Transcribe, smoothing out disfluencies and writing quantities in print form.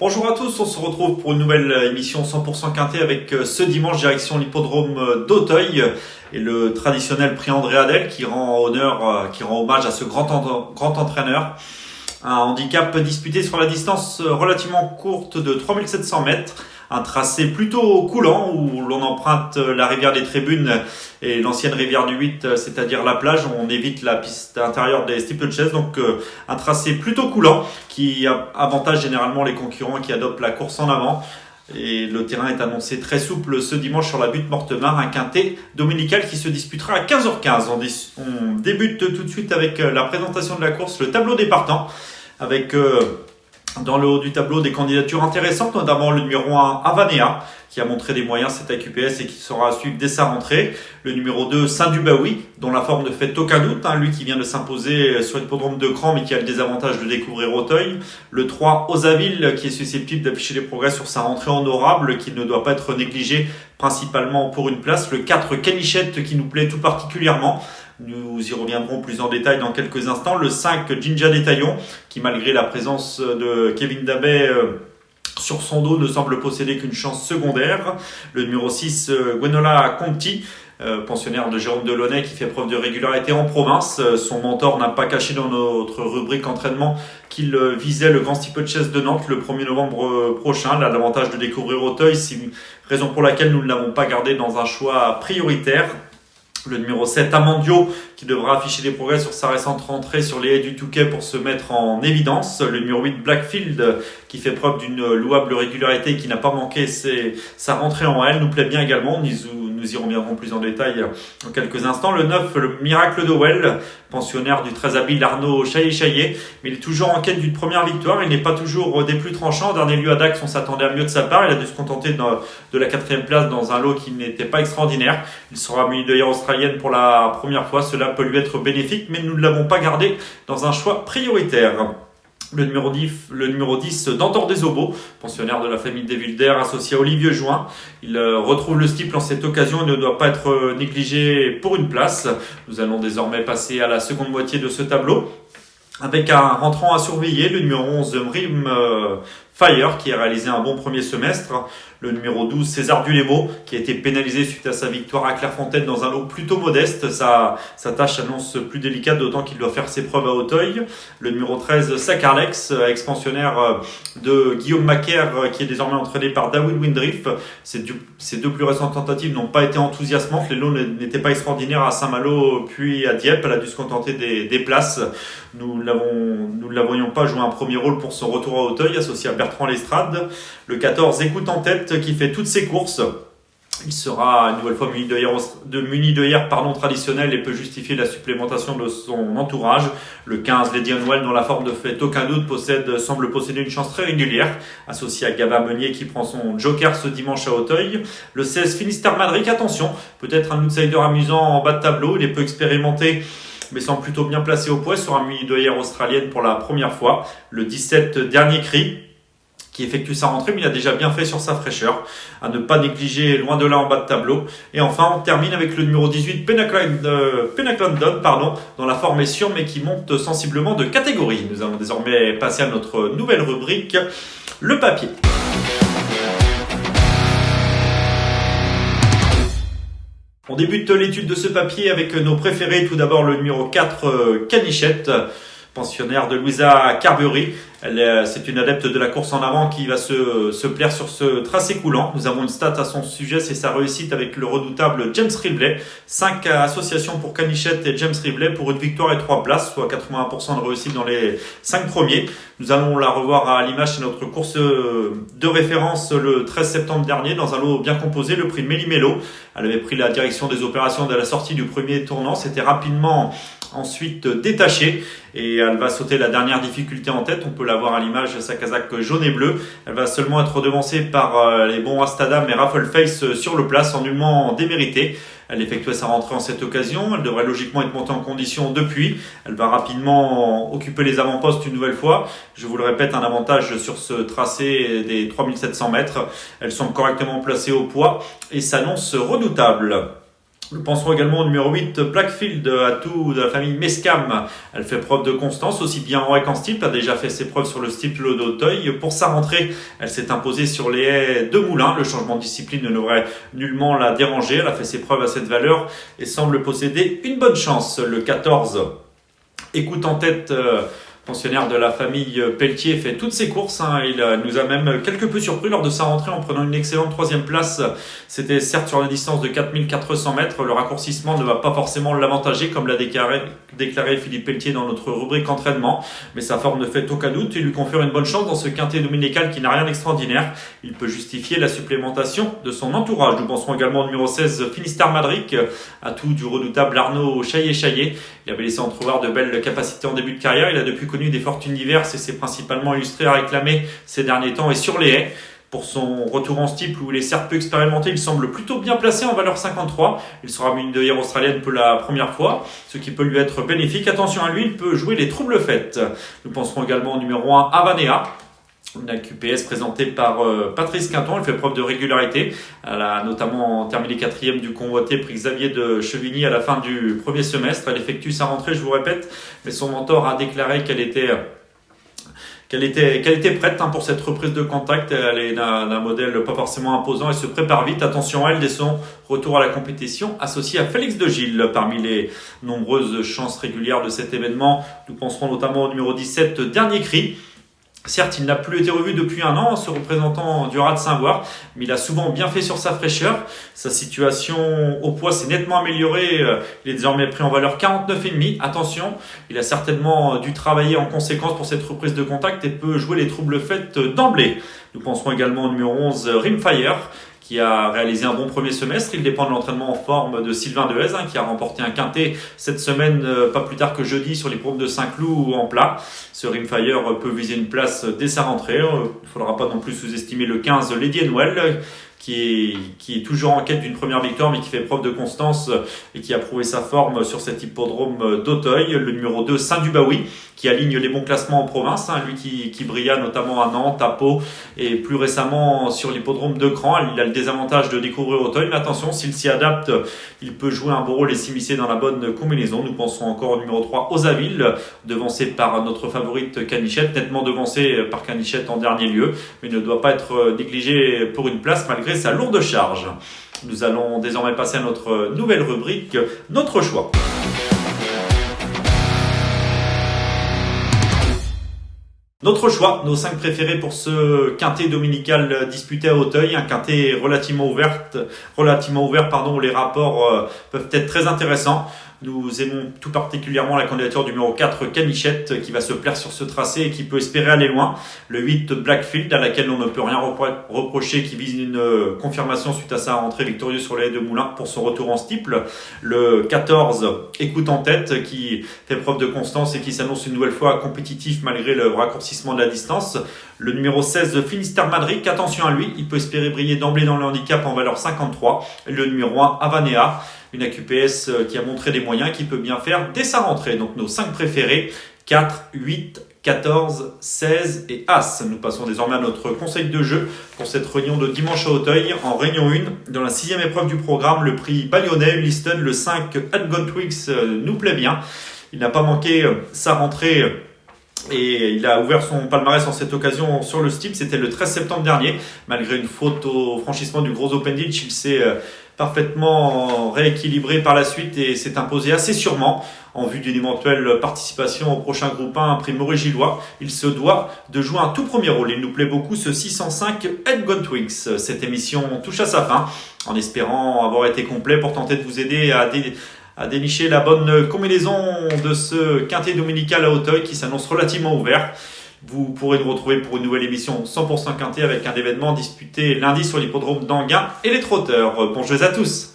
Bonjour à tous, on se retrouve pour une nouvelle émission 100% quintet avec ce dimanche direction l'hippodrome d'Auteuil et le traditionnel prix André Adel qui rend hommage à ce grand entraîneur. Un handicap disputé sur la distance relativement courte de 3700 mètres. Un tracé plutôt coulant où l'on emprunte la rivière des Tribunes et l'ancienne rivière du 8, c'est-à-dire la plage. On évite la piste intérieure des steeplechase, donc un tracé plutôt coulant qui avantage généralement les concurrents qui adoptent la course en avant. Et le terrain est annoncé très souple ce dimanche sur la butte Mortemart, un quintet dominical qui se disputera à 15h15. On débute tout de suite avec la présentation de la course, le tableau des partants, avec dans le haut du tableau des candidatures intéressantes, notamment le numéro 1 Avanea, qui a montré des moyens cette AQPS et qui sera à suivre dès sa rentrée. Le numéro 2 Saint-Dubaoui, dont la forme ne fait aucun doute, lui qui vient de s'imposer sur l'hippodrome de Cran, mais qui a le désavantage de découvrir Auteuil. Le 3 Osaville, qui est susceptible d'afficher des progrès sur sa rentrée honorable, qui ne doit pas être négligé, principalement pour une place. Le 4 Canichette, qui nous plaît tout particulièrement. Nous y reviendrons plus en détail dans quelques instants. Le 5 Jinja Détaillon, qui malgré la présence de Kevin Dabet sur son dos ne semble posséder qu'une chance secondaire. Le numéro 6 Gwenola Conti, pensionnaire de Jérôme Delaunay qui fait preuve de régularité en province. Son mentor n'a pas caché dans notre rubrique entraînement qu'il visait le Grand Steeplechase de Nantes le 1er novembre prochain. Il a l'avantage de découvrir Auteuil, c'est raison pour laquelle nous ne l'avons pas gardé dans un choix prioritaire. Le numéro 7, Amandio, qui devra afficher des progrès sur sa récente rentrée sur les haies du Touquet pour se mettre en évidence. Le numéro 8, Blackfield, qui fait preuve d'une louable régularité et qui n'a pas manqué sa rentrée en L, nous plaît bien également. Nous y reviendrons plus en détail dans quelques instants. Le 9, le Miracle de Well, pensionnaire du très habile Arnaud Chaillet, mais il est toujours en quête d'une première victoire. Il n'est pas toujours des plus tranchants. En dernier lieu à Dax, on s'attendait à mieux de sa part. Il a dû se contenter de la 4e place dans un lot qui n'était pas extraordinaire. Il sera muni de hier australienne pour la première fois. Cela peut lui être bénéfique, mais nous ne l'avons pas gardé dans un choix prioritaire. Le numéro 10, Dantor des Obos, pensionnaire de la famille des Wilder, associé à Olivier Join. Il retrouve le steeple en cette occasion et ne doit pas être négligé pour une place. Nous allons désormais passer à la seconde moitié de ce tableau, avec un rentrant à surveiller, le numéro 11, Mrim Fire, qui a réalisé un bon premier semestre. Le numéro 12, César Dulémo, qui a été pénalisé suite à sa victoire à Clairefontaine dans un lot plutôt modeste. Sa tâche annonce plus délicate, d'autant qu'il doit faire ses preuves à Auteuil. Le numéro 13, Sacarlex, ex-pensionnaire de Guillaume Macaire, qui est désormais entraîné par David Windriff. Ces deux plus récentes tentatives n'ont pas été enthousiasmantes. Les lots n'étaient pas extraordinaires à Saint-Malo puis à Dieppe. Elle a dû se contenter des places. Nous ne la voyons pas jouer un premier rôle pour son retour à Auteuil, associé à Bertrand Lestrade. Le 14, Écoute en tête, qui fait toutes ses courses. Il sera une nouvelle fois muni de hier traditionnel et peut justifier la supplémentation de son entourage. Le 15, Lady Unwell, dont la forme ne fait aucun doute, semble posséder une chance très régulière, associé à Gavin Meunier qui prend son joker ce dimanche à Auteuil. Le 16, Finistère Madric, attention, peut-être un outsider amusant en bas de tableau, il est peu expérimenté, mais semble plutôt bien placé au poids, sera muni de hier australienne pour la première fois. Le 17, Dernier Cri, qui effectue sa rentrée, mais il a déjà bien fait sur sa fraîcheur, à ne pas négliger loin de là en bas de tableau. Et enfin, on termine avec le numéro 18, Pinnacle London, dont la forme est sûre, mais qui monte sensiblement de catégorie. Nous allons désormais passer à notre nouvelle rubrique, le papier. On débute l'étude de ce papier avec nos préférés. Tout d'abord, le numéro 4, Canichette, pensionnaire de Louisa Carberry. C'est une adepte de la course en avant qui va se plaire sur ce tracé coulant. Nous avons une stat à son sujet, c'est sa réussite avec le redoutable James Rivley. 5 associations pour Canichette et James Rivley pour une victoire et 3 places, soit 81% de réussite dans les 5 premiers. Nous allons la revoir à l'image, c'est notre course de référence le 13 septembre dernier dans un lot bien composé, le prix Méli-Mélo. Elle avait pris la direction des opérations dès la sortie du premier tournant, c'était rapidement ensuite détachée et elle va sauter la dernière difficulté en tête. On peut la voir à l'image, sa casaque jaune et bleue. Elle va seulement être devancée par les bons Astadam et Raffleface sur le place, en nullement démérité. Elle effectuait sa rentrée en cette occasion. Elle devrait logiquement être montée en condition depuis. Elle va rapidement occuper les avant-postes une nouvelle fois. Je vous le répète, un avantage sur ce tracé des 3700 mètres. Elles sont correctement placées au poids et s'annoncent redoutables. Nous penserons également au numéro 8, Blackfield, atout de la famille Mescam. Elle fait preuve de constance, aussi bien en haie qu'en steeple, a déjà fait ses preuves sur le steeple d'Auteuil. Pour sa rentrée, elle s'est imposée sur les haies de Moulins. Le changement de discipline ne devrait nullement la déranger. Elle a fait ses preuves à cette valeur et semble posséder une bonne chance. Le 14, Écoute en tête, pensionnaire de la famille Pelletier, fait toutes ses courses. Il nous a même quelque peu surpris lors de sa rentrée en prenant une excellente troisième place. C'était certes sur la distance de 4400 mètres. Le raccourcissement ne va pas forcément l'avantager, comme l'a déclaré Philippe Pelletier dans notre rubrique entraînement. Mais sa forme ne fait aucun doute et lui confère une bonne chance dans ce quintet dominical qui n'a rien d'extraordinaire. Il peut justifier la supplémentation de son entourage. Nous penserons également au numéro 16, Finistère Madric, atout du redoutable Arnaud Chaillet. Il avait laissé entrevoir de belles capacités en début de carrière. Il a depuis connu des fortunes diverses et s'est principalement illustré à réclamer ces derniers temps et sur les haies. Pour son retour en steeple où il est certes peu expérimenté, il semble plutôt bien placé en valeur 53. Il sera mune de hier australienne pour la première fois, ce qui peut lui être bénéfique. Attention à lui, il peut jouer les troubles fêtes. Nous penserons également au numéro 1, Avanea. Une QPS présentée par Patrice Quinton. Elle fait preuve de régularité. Elle a notamment terminé 4e du convoité prix Xavier de Chevigny à la fin du premier semestre. Elle effectue sa rentrée, je vous répète, mais son mentor a déclaré qu'elle était prête pour cette reprise de contact. Elle est d'un modèle pas forcément imposant et se prépare vite. Attention à elle dès son retour à la compétition, associée à Félix de Gilles. Parmi les nombreuses chances régulières de cet événement, nous penserons notamment au numéro 17, Dernier Cri. Certes, il n'a plus été revu depuis un an, ce représentant du Rat de Saint-Voir, mais il a souvent bien fait sur sa fraîcheur. Sa situation au poids s'est nettement améliorée. Il est désormais pris en valeur 49,5. Attention, il a certainement dû travailler en conséquence pour cette reprise de contact et peut jouer les troubles fêtes d'emblée. Nous penserons également au numéro 11, Rimfire, qui a réalisé un bon premier semestre. Il dépend de l'entraînement en forme de Sylvain Dehaze, qui a remporté un quintet cette semaine, pas plus tard que jeudi, sur les proues de Saint-Cloud en plat. Ce Rimfire peut viser une place dès sa rentrée. Il ne faudra pas non plus sous-estimer le 15, Lady Noël, qui est toujours en quête d'une première victoire, mais qui fait preuve de constance et qui a prouvé sa forme sur cet hippodrome d'Auteuil. Le numéro 2, Saint-Dubaoui, qui aligne les bons classements en province, lui qui brilla notamment à Nantes, à Pau et plus récemment sur l'hippodrome de Cran. Il a le désavantage de découvrir Auteuil, mais attention, s'il s'y adapte, il peut jouer un beau rôle et s'immiscer dans la bonne combinaison. Nous pensons encore au numéro 3, Osaville, devancé par notre favorite Canichette, nettement devancé par Canichette en dernier lieu, mais ne doit pas être négligé pour une place malgré sa lourde charge. Nous allons désormais passer à notre nouvelle rubrique, Notre choix. Notre choix, nos 5 préférés pour ce quintet dominical disputé à Auteuil, un quintet relativement ouvert, où les rapports peuvent être très intéressants. Nous aimons tout particulièrement la candidature du numéro 4, Canichette, qui va se plaire sur ce tracé et qui peut espérer aller loin. Le 8, Blackfield, à laquelle on ne peut rien reprocher, qui vise une confirmation suite à sa rentrée victorieuse sur les haies de Moulins pour son retour en steeple. Le 14, Écoute en tête, qui fait preuve de constance et qui s'annonce une nouvelle fois compétitif malgré le raccourcissement de la distance. Le numéro 16, Finistère Madric, attention à lui, il peut espérer briller d'emblée dans le handicap en valeur 53. Le numéro 1, Avanea, une AQPS qui a montré des moyens, qui peut bien faire dès sa rentrée. Donc nos 5 préférés, 4, 8, 14, 16 et As. Nous passons désormais à notre conseil de jeu pour cette réunion de dimanche à Auteuil. En réunion 1, dans la 6e épreuve du programme, le prix Bayonnais, Liston, le 5, Adgon Twix nous plaît bien. Il n'a pas manqué sa rentrée et il a ouvert son palmarès en cette occasion sur le steeple. C'était le 13 septembre dernier. Malgré une faute au franchissement du gros Open Ditch, il s'est parfaitement rééquilibré par la suite et s'est imposé assez sûrement en vue d'une éventuelle participation au prochain groupe 1 prix Maurice Gillois. Il se doit de jouer un tout premier rôle. Il nous plaît beaucoup ce 605 Edgon Twix. Cette émission touche à sa fin en espérant avoir été complet pour tenter de vous aider à dénicher la bonne combinaison de ce quintet dominical à Auteuil qui s'annonce relativement ouvert. Vous pourrez nous retrouver pour une nouvelle émission 100% quintet avec un événement disputé lundi sur l'hippodrome d'Anguin et les trotteurs. Bonjour à tous.